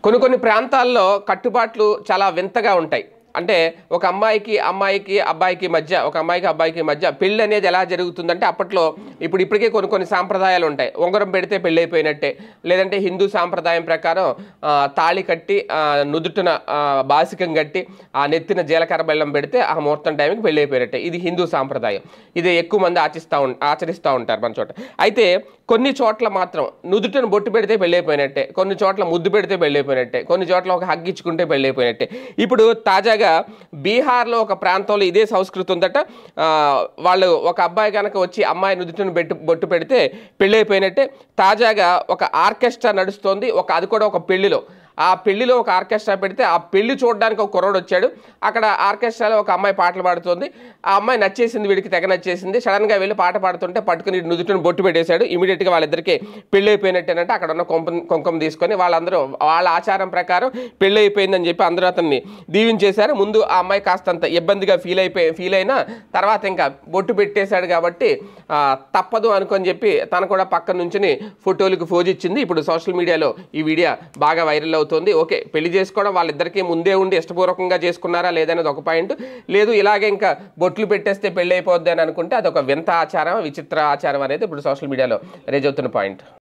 కొన్ని కొన్ని ప్రాంతాల్లో కట్టుబాట్లు చాలా వింతగా ఉంటాయి. అంటే ఒక అమ్మాయికి అబ్బాయికి మధ్య, ఒక అమ్మాయికి అబ్బాయికి మధ్య పెళ్లి అనేది ఎలా జరుగుతుందంటే అప్పట్లో ఇప్పటికే కొన్ని కొన్ని సాంప్రదాయాలు ఉంటాయి. ఉంగరం పెడితే పెళ్ళి అయిపోయినట్టే, లేదంటే హిందూ సాంప్రదాయం ప్రకారం తాళి కట్టి నుదుటిన బాసికం కట్టి ఆ నెత్తిన జీలకర్ర బెల్లం పెడితే ఆ ముహూర్తం టైంకి పెళ్ళి అయిపోయినట్టే. ఇది హిందూ సాంప్రదాయం. ఇది ఎక్కువ మంది ఆచరిస్తూ ఉంటారు మన చోట. అయితే కొన్ని చోట్ల మాత్రం నుదుటిని బొట్టు పెడితే పెళ్ళి అయిపోయినట్టే, కొన్ని చోట్ల ముద్దు పెడితే పెళ్ళి అయిపోయినట్టే, కొన్ని చోట్ల ఒక హగ్ ఇచ్చుకుంటే పెళ్ళి అయిపోయినట్టే. ఇప్పుడు తాజాగా బీహార్లో ఒక ప్రాంతంలో ఇదే సంస్కృతి ఉందట. వాళ్ళు ఒక అబ్బాయి కనుక వచ్చి అమ్మాయి నుదుటిని బొట్టు పెడితే పెళ్ళి అయిపోయినట్టే. తాజాగా ఒక ఆర్కెస్ట్రా నడుస్తోంది, అది కూడా ఒక పెళ్లిలో. ఆ పెళ్లిలో ఒక ఆర్కెస్ట్రా పెడితే ఆ పెళ్లి చూడడానికి ఒక కుర్రోడు వచ్చాడు. అక్కడ ఆర్కెస్ట్రాలో ఒక అమ్మాయి పాటలు పాడుతోంది. ఆ అమ్మాయి నచ్చేసింది, వీడికి తెగ నచ్చేసింది. సడన్గా వెళ్ళి పాట పాడుతుంటే పట్టుకుని నుదుటిని బొట్టు పెట్టేశాడు. ఇమీడియట్గా వాళ్ళిద్దరికి పెళ్ళి అయిపోయినట్టేనంటే అక్కడ ఉన్న కుంకుమ తీసుకొని వాళ్ళందరూ వాళ్ళ ఆచారం ప్రకారం పెళ్ళి అయిపోయిందని చెప్పి అందరూ అతన్ని దీవించేశారు. ముందు ఆ అమ్మాయి కాస్తంత ఇబ్బందిగా ఫీల్ అయినా తర్వాత ఇంకా బొట్టు పెట్టేశాడు కాబట్టి తప్పదు అనుకొని చెప్పి తను కూడా పక్కన నుంచి ఫోటోలకు ఫోజ్ ఇచ్చింది. ఇప్పుడు సోషల్ మీడియాలో ఈ వీడియో బాగా వైరల్ అవుతుంది. ఓకే, పెళ్లి చేసుకోవడం వాళ్ళిద్దరికీ ముందే ఉండి ఇష్టపూర్వకంగా చేసుకున్నారా లేదనేది ఒక పాయింట్. లేదు ఇలాగే ఇంకా బొట్లు పెట్టేస్తే పెళ్ళి అయిపోద్ది అని అనుకుంటే అదొక వింత ఆచారం, విచిత్ర ఆచారం అనేది ఇప్పుడు సోషల్ మీడియాలో రేజ్ అవుతున్న పాయింట్.